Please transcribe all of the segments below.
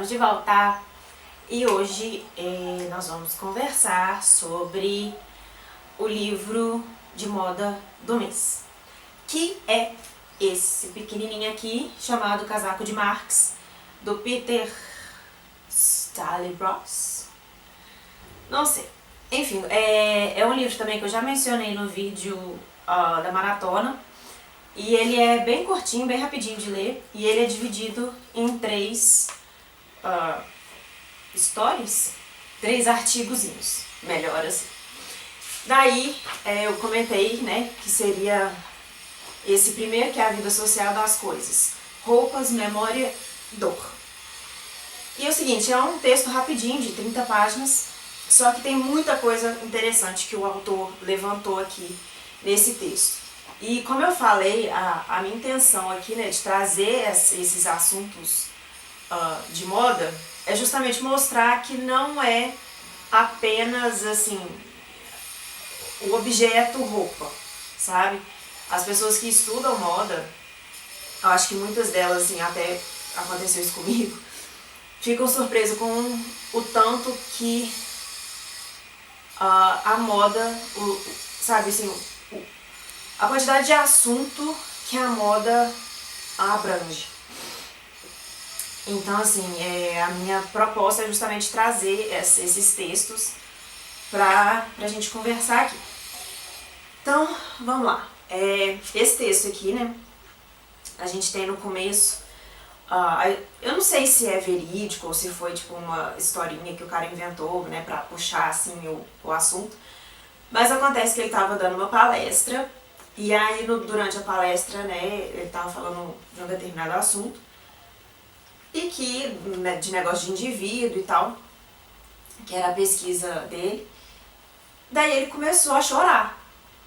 Estamos de volta e hoje nós vamos conversar sobre o livro de moda do mês, que é esse pequenininho aqui, chamado Casaco de Marx, do Peter Stalybross. Não sei. Enfim, é um livro também que eu já mencionei no vídeo da maratona. E ele é bem curtinho, bem rapidinho de ler. E ele é dividido em três stories, três artigozinhos, melhor assim. Daí eu comentei, né, que seria esse primeiro, que é a vida social das coisas. Roupas, memória, dor. E é o seguinte, é um texto rapidinho, de 30 páginas, só que tem muita coisa interessante que o autor levantou aqui nesse texto. E como eu falei, a minha intenção aqui, né, de trazer esses assuntos de moda é justamente mostrar que não é apenas assim o objeto roupa, sabe? As pessoas que estudam moda, eu acho que muitas delas, assim, até aconteceu isso comigo, ficam surpresas com o tanto que a moda, sabe assim, a quantidade de assunto que a moda abrange. Então, assim, a minha proposta é justamente trazer esses textos pra gente conversar aqui. Então, vamos lá. Esse texto aqui, né, a gente tem no começo, eu não sei se é verídico ou se foi tipo uma historinha que o cara inventou, né, pra puxar, assim, o assunto. Mas acontece que ele tava dando uma palestra, e aí durante a palestra, né, ele tava falando de um determinado assunto, e que, né, de negócio de indivíduo e tal, que era a pesquisa dele. Daí ele começou a chorar,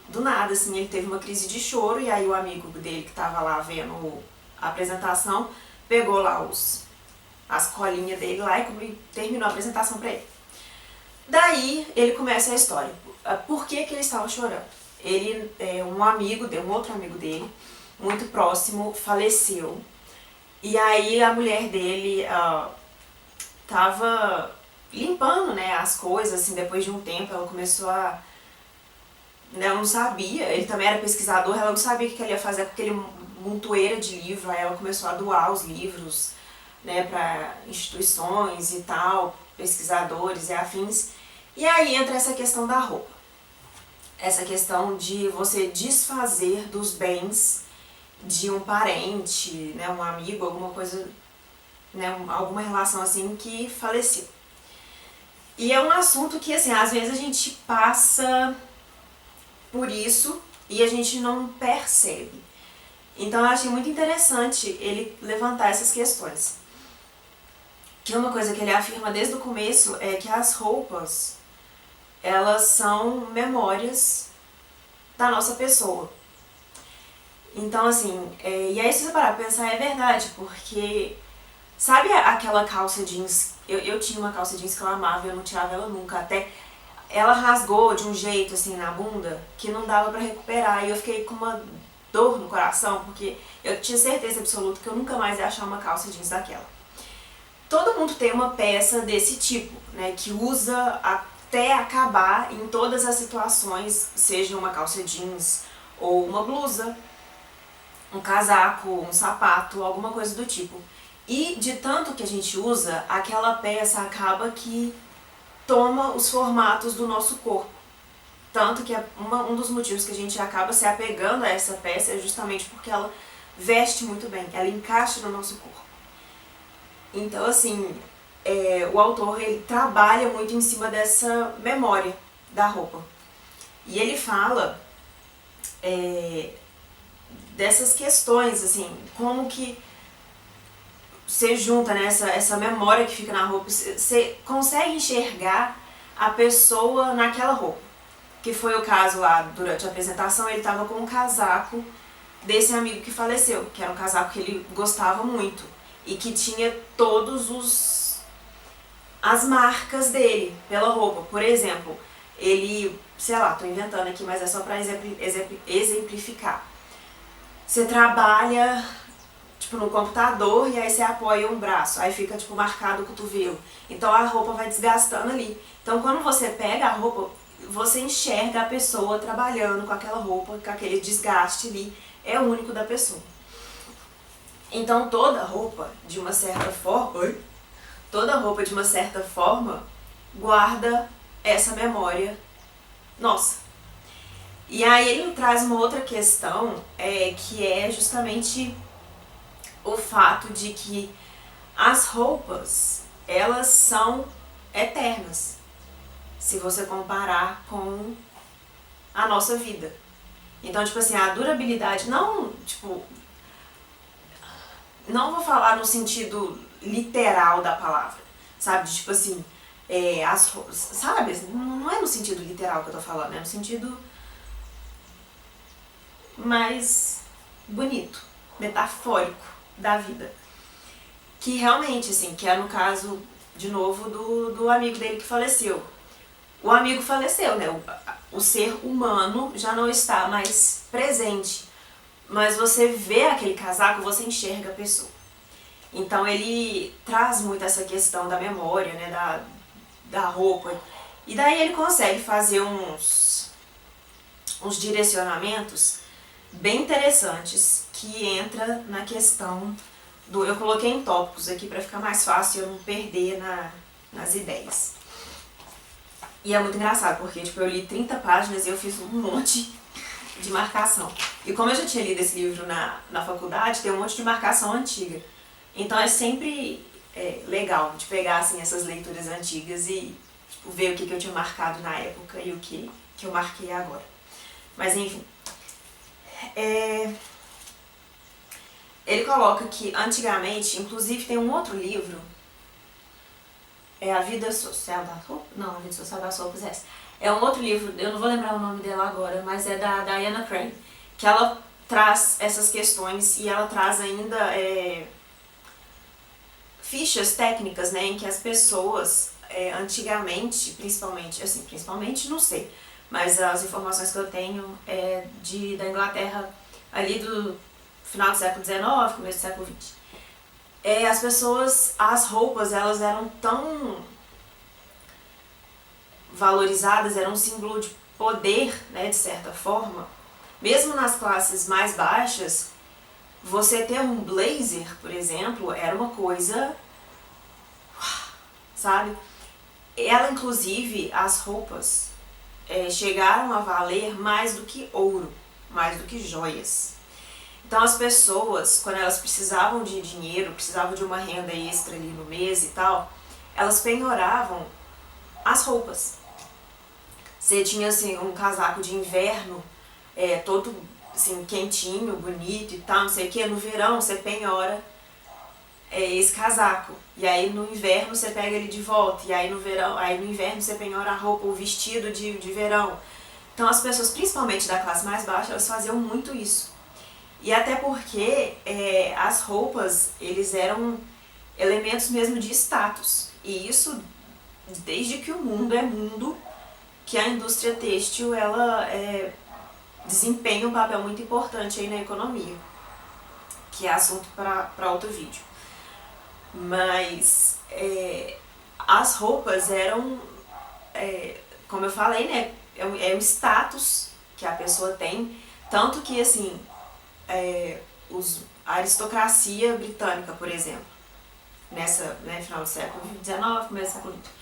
do nada, assim, ele teve uma crise de choro, e aí o amigo dele que tava lá vendo a apresentação, pegou lá as colinhas dele lá e terminou a apresentação pra ele. Daí ele começa a história. Por que ele estava chorando? Ele, um outro amigo dele, muito próximo, faleceu. E aí a mulher dele tava limpando, né, as coisas, assim, depois de um tempo ela começou a... Ela não sabia, ele também era pesquisador, ela não sabia o que ela ia fazer com aquele montoeira de livro, aí ela começou a doar os livros, né, para instituições e tal, pesquisadores e afins. E aí entra essa questão da roupa. Essa questão de você desfazer dos bens de um parente, né, um amigo, alguma coisa, né, alguma relação assim que faleceu. E é um assunto que, assim, às vezes a gente passa por isso e a gente não percebe. Então eu achei muito interessante ele levantar essas questões. Que uma coisa que ele afirma desde o começo é que as roupas, elas são memórias da nossa pessoa. Então, assim, e aí se você parar pra pensar, é verdade, porque sabe aquela calça jeans? Eu tinha uma calça jeans que eu amava e eu não tirava ela nunca, até ela rasgou de um jeito, assim, na bunda, que não dava pra recuperar, e eu fiquei com uma dor no coração, porque eu tinha certeza absoluta que eu nunca mais ia achar uma calça jeans daquela. Todo mundo tem uma peça desse tipo, né, que usa até acabar em todas as situações, seja uma calça jeans ou uma blusa, um casaco, um sapato, alguma coisa do tipo. E de tanto que a gente usa, aquela peça acaba que toma os formatos do nosso corpo. Tanto que um dos motivos que a gente acaba se apegando a essa peça é justamente porque ela veste muito bem, ela encaixa no nosso corpo. Então, assim, o autor ele trabalha muito em cima dessa memória da roupa. E ele fala dessas questões, assim, como que você junta, né, essa memória que fica na roupa, você consegue enxergar a pessoa naquela roupa. Que foi o caso lá, durante a apresentação, ele estava com um casaco desse amigo que faleceu, que era um casaco que ele gostava muito e que tinha todos as marcas dele pela roupa. Por exemplo, ele, sei lá, tô inventando aqui, mas é só para exemplificar. Você trabalha tipo, no computador e aí você apoia um braço, aí fica, tipo, marcado o cotovelo. Então a roupa vai desgastando ali. Então quando você pega a roupa, você enxerga a pessoa trabalhando com aquela roupa, com aquele desgaste ali, é único da pessoa. Então toda roupa, de uma certa forma, guarda essa memória nossa. E aí ele traz uma outra questão, que é justamente o fato de que as roupas, elas são eternas, se você comparar com a nossa vida. Então, tipo assim, a durabilidade, não, tipo, não vou falar no sentido literal da palavra, sabe? Tipo assim, sabe? Não é no sentido literal que eu tô falando, é no sentido mais bonito, metafórico da vida. Que realmente, assim, que é no caso, de novo, do amigo dele que faleceu. O amigo faleceu, né? O ser humano já não está mais presente. Mas você vê aquele casaco, você enxerga a pessoa. Então ele traz muito essa questão da memória, né? Da roupa. E daí ele consegue fazer uns direcionamentos bem interessantes que entra na questão do... Eu coloquei em tópicos aqui para ficar mais fácil eu não perder nas ideias. E é muito engraçado, porque tipo, eu li 30 páginas e eu fiz um monte de marcação. E como eu já tinha lido esse livro na faculdade, tem um monte de marcação antiga. Então é sempre legal de pegar assim, essas leituras antigas e tipo, ver o que eu tinha marcado na época e o que eu marquei agora. Mas enfim. Ele coloca que antigamente, inclusive tem um outro livro, A Vida Social das Roupas? Não, A Vida Social das Roupas é essa. É um outro livro, eu não vou lembrar o nome dela agora, mas é da Diana Crane, que ela traz essas questões e ela traz ainda fichas técnicas, né, em que as pessoas antigamente, principalmente não sei, mas as informações que eu tenho é da Inglaterra ali do final do século XIX, começo do século XX. As pessoas, as roupas, elas eram tão valorizadas, eram um símbolo de poder, né, de certa forma. Mesmo nas classes mais baixas, você ter um blazer, por exemplo, era uma coisa, sabe? Ela, inclusive, as roupas chegaram a valer mais do que ouro, mais do que joias. Então as pessoas, quando elas precisavam de dinheiro, precisavam de uma renda extra ali no mês e tal, elas penhoravam as roupas. Você tinha assim um casaco de inverno, todo assim, quentinho, bonito e tal, não sei o que, no verão você penhora esse casaco. E aí no inverno você pega ele de volta. E aí no inverno você penhora a roupa, o vestido de verão. Então as pessoas, principalmente da classe mais baixa, elas faziam muito isso. E até porque as roupas, eles eram elementos mesmo de status. E isso desde que o mundo é mundo, que a indústria têxtil, ela desempenha um papel muito importante aí na economia, que é assunto para outro vídeo. Mas as roupas eram, como eu falei, né, é um status que a pessoa tem, tanto que assim, a aristocracia britânica, por exemplo, final do século XIX, começo do século XX,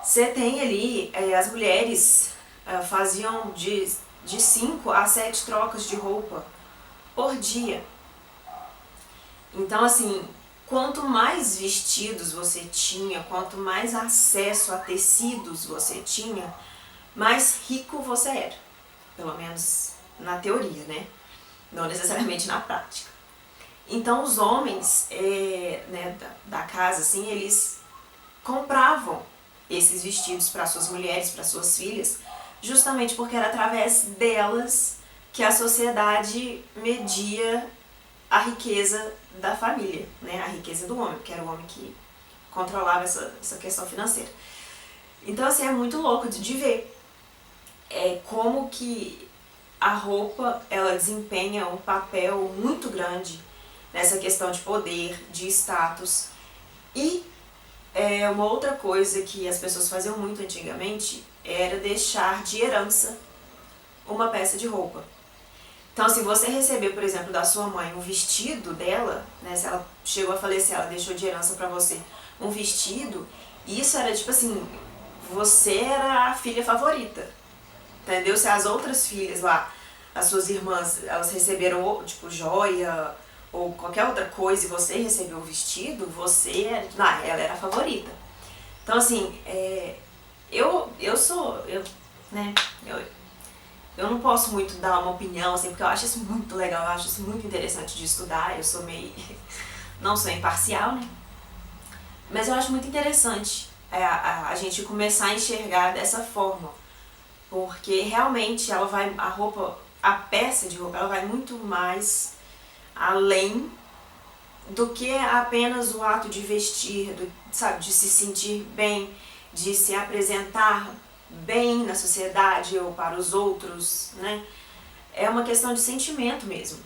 você tem ali, as mulheres faziam de 5 a 7 trocas de roupa por dia. Então, assim, quanto mais vestidos você tinha, quanto mais acesso a tecidos você tinha, mais rico você era. Pelo menos na teoria, né? Não necessariamente na prática. Então, os homens né, da casa, assim, eles compravam esses vestidos para suas mulheres, para suas filhas, justamente porque era através delas que a sociedade media a riqueza da família, né? A riqueza do homem, porque era o homem que controlava essa questão financeira. Então, assim, é muito louco de ver como que a roupa, ela desempenha um papel muito grande nessa questão de poder, de status. E uma outra coisa que as pessoas faziam muito antigamente era deixar de herança uma peça de roupa. Então, se você receber, por exemplo, da sua mãe um vestido dela, né, se ela chegou a falecer, ela deixou de herança pra você um vestido, isso era tipo assim, você era a filha favorita, entendeu? Se as outras filhas lá, as suas irmãs, elas receberam tipo joia ou qualquer outra coisa e você recebeu o vestido, você era, ela era a favorita. Então assim, né, eu não posso muito dar uma opinião, assim, porque eu acho isso muito legal, eu acho isso muito interessante de estudar, eu sou meio, não sou imparcial, né? Mas eu acho muito interessante a gente começar a enxergar dessa forma, porque realmente ela vai, a peça de roupa, ela vai muito mais além do que apenas o ato de vestir, sabe, de se sentir bem, de se apresentar bem na sociedade ou para os outros, né? É uma questão de sentimento mesmo.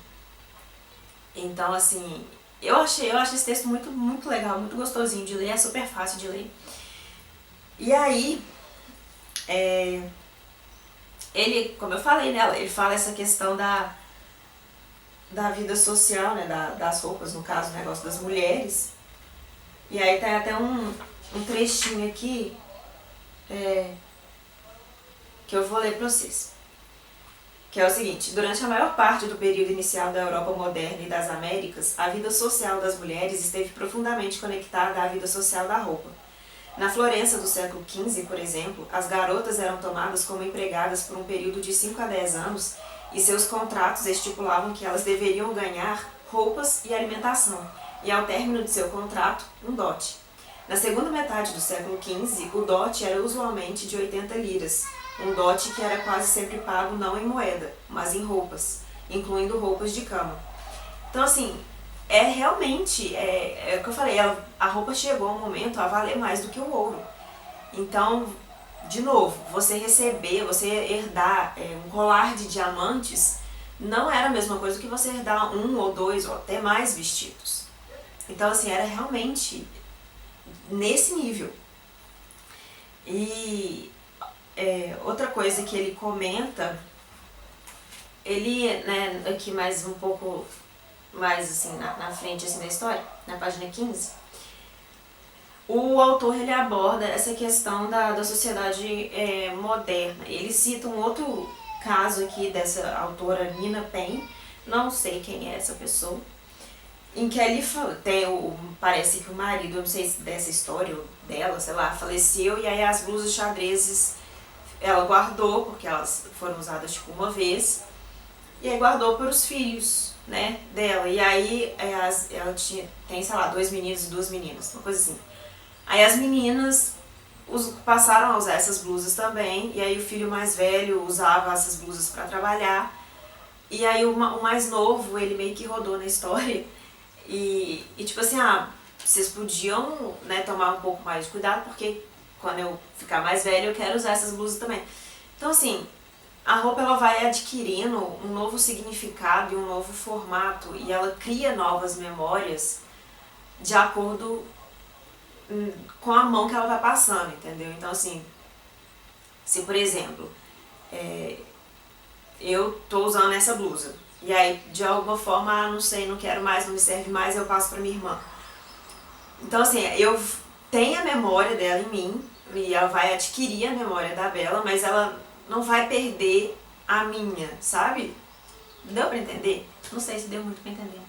Então, assim, eu acho esse texto muito, muito legal, muito gostosinho de ler, é super fácil de ler. E aí, ele, como eu falei, né, ele fala essa questão da vida social, né, das roupas, no caso, o negócio das mulheres. E aí tem até um trechinho aqui que eu vou ler para vocês. Que é o seguinte: durante a maior parte do período inicial da Europa moderna e das Américas, a vida social das mulheres esteve profundamente conectada à vida social da roupa. Na Florença do século XV, por exemplo, as garotas eram tomadas como empregadas por um período de 5 a 10 anos e seus contratos estipulavam que elas deveriam ganhar roupas e alimentação, e ao término de seu contrato, um dote. Na segunda metade do século XV, o dote era usualmente de 80 liras, um dote que era quase sempre pago não em moeda, mas em roupas, incluindo roupas de cama. Então, assim, realmente, é o que eu falei, a roupa chegou a um momento a valer mais do que o ouro. Então, de novo, você herdar um colar de diamantes não era a mesma coisa que você herdar um ou dois ou até mais vestidos. Então, assim, era realmente nesse nível. E outra coisa que ele comenta, ele, né, aqui mais um pouco mais assim na frente assim da história, na página 15, o autor ele aborda essa questão da sociedade moderna. Ele cita um outro caso aqui dessa autora Nina Payne, não sei quem é essa pessoa, em que ele parece que o marido, eu não sei se dessa história dela, sei lá, faleceu, e aí as blusas xadrezes ela guardou, porque elas foram usadas tipo uma vez, e aí guardou para os filhos, né, dela. E aí ela tem, sei lá, 2 meninos e 2 meninas, uma coisa assim. Aí as meninas passaram a usar essas blusas também, e aí o filho mais velho usava essas blusas para trabalhar, e aí o mais novo, ele meio que rodou na história, e tipo assim, vocês podiam, né, tomar um pouco mais de cuidado, porque quando eu ficar mais velho eu quero usar essas blusas também. Então, assim, a roupa ela vai adquirindo um novo significado e um novo formato, e ela cria novas memórias de acordo com a mão que ela vai passando, entendeu? Então, assim, se por exemplo, eu tô usando essa blusa, e aí de alguma forma, não sei, não quero mais, não me serve mais, eu passo pra minha irmã. Então, assim, eu tenho a memória dela em mim, e ela vai adquirir a memória da Bela, mas ela não vai perder a minha, sabe? Deu pra entender? Não sei se deu muito pra entender.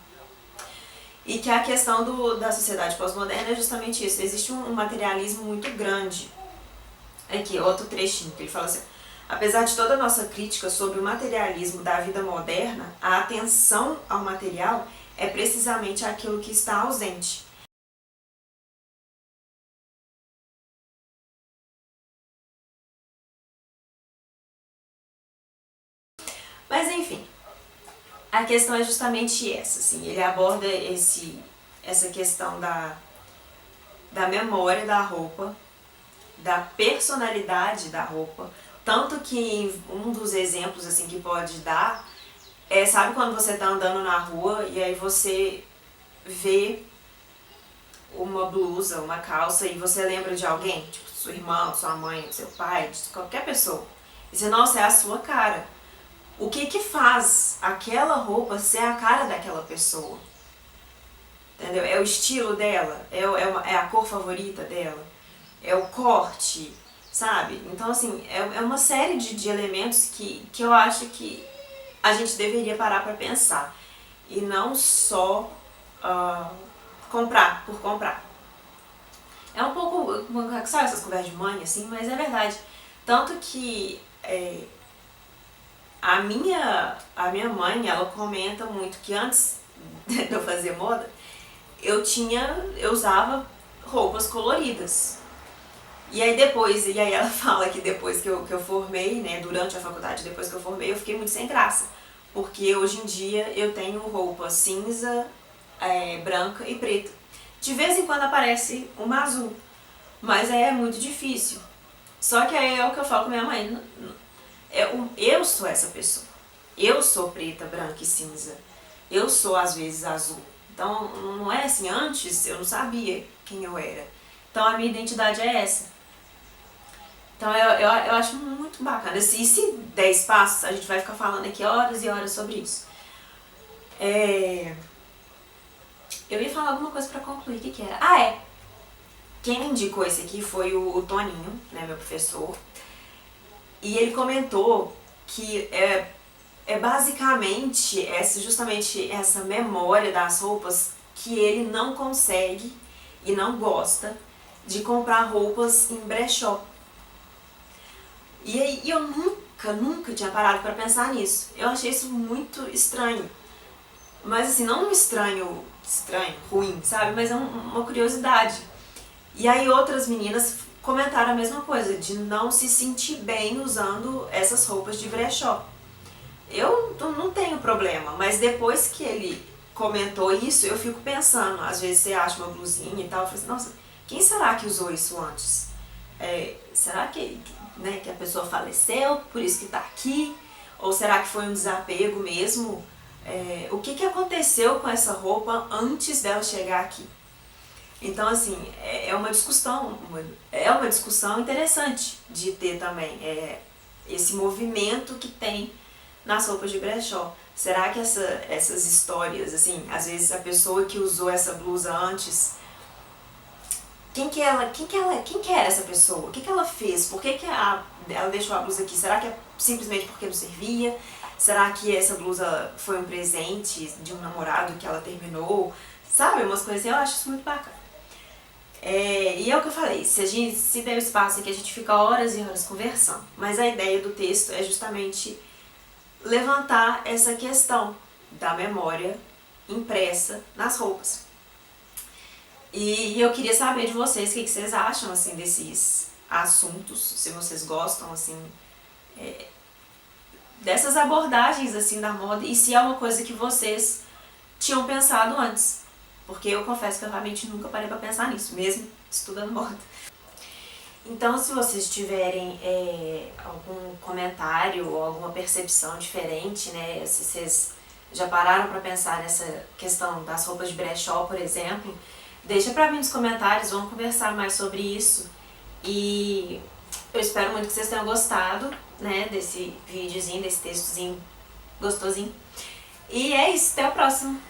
E que a questão da sociedade pós-moderna é justamente isso. Existe um materialismo muito grande. Aqui, outro trechinho, que ele fala assim: apesar de toda a nossa crítica sobre o materialismo da vida moderna, a atenção ao material é precisamente aquilo que está ausente. Mas enfim, a questão é justamente essa, assim, ele aborda essa questão da memória da roupa, da personalidade da roupa, tanto que um dos exemplos assim que pode dar sabe quando você tá andando na rua e aí você vê uma blusa, uma calça e você lembra de alguém, tipo sua irmã, sua mãe, seu pai, de qualquer pessoa, e você, nossa, é a sua cara. O que que faz aquela roupa ser a cara daquela pessoa? Entendeu? É o estilo dela, é a cor favorita dela, é o corte, sabe? Então, assim, é uma série de elementos que eu acho que a gente deveria parar pra pensar. E não só comprar por comprar. É um pouco, sabe essas conversas de mãe, assim, mas é verdade. Tanto que a minha mãe, ela comenta muito que antes de eu fazer moda, eu usava roupas coloridas. E aí ela fala que depois que eu formei, né, durante a faculdade, depois que eu formei, eu fiquei muito sem graça. Porque hoje em dia eu tenho roupa cinza, branca e preta. De vez em quando aparece uma azul, mas é muito difícil. Só que aí é o que eu falo com minha mãe, eu sou essa pessoa. Eu sou preta, branca e cinza. Eu sou às vezes azul. Então não é assim, antes eu não sabia quem eu era. Então a minha identidade é essa. Então eu acho muito bacana. E se der espaço, a gente vai ficar falando aqui horas e horas sobre isso. Eu ia falar alguma coisa pra concluir, o que era? Quem me indicou esse aqui foi o Toninho, né, meu professor. E ele comentou que é basicamente justamente essa memória das roupas que ele não consegue e não gosta de comprar roupas em brechó. E aí eu nunca tinha parado pra pensar nisso. Eu achei isso muito estranho. Mas assim, não um estranho, ruim, sabe? Mas é uma curiosidade. E aí outras meninas comentaram a mesma coisa, de não se sentir bem usando essas roupas de brechó. Eu não tenho problema, mas depois que ele comentou isso, eu fico pensando, às vezes você acha uma blusinha e tal, eu falo assim, nossa, quem será que usou isso antes? Será que a pessoa faleceu, por isso que tá aqui? Ou será que foi um desapego mesmo? O que aconteceu com essa roupa antes dela chegar aqui? Então, assim, é uma discussão interessante de ter também, esse movimento que tem nas roupas de brechó. Será que essas histórias, assim, às vezes a pessoa que usou essa blusa antes, quem que era essa pessoa? O que ela fez? Por que ela deixou a blusa aqui? Será que é simplesmente porque não servia? Será que essa blusa foi um presente de um namorado que ela terminou? Sabe, umas coisas assim, eu acho isso muito bacana. E é o que eu falei, se der espaço aqui a gente fica horas e horas conversando, mas a ideia do texto é justamente levantar essa questão da memória impressa nas roupas. E eu queria saber de vocês o que vocês acham assim desses assuntos, se vocês gostam assim dessas abordagens assim da moda e se é uma coisa que vocês tinham pensado antes. Porque eu confesso que eu realmente nunca parei pra pensar nisso, mesmo estudando moda. Então, se vocês tiverem algum comentário ou alguma percepção diferente, né, se vocês já pararam pra pensar nessa questão das roupas de brechó, por exemplo, deixa pra mim nos comentários, vamos conversar mais sobre isso. E eu espero muito que vocês tenham gostado, né, desse videozinho, desse textozinho gostosinho. E é isso, até o próximo!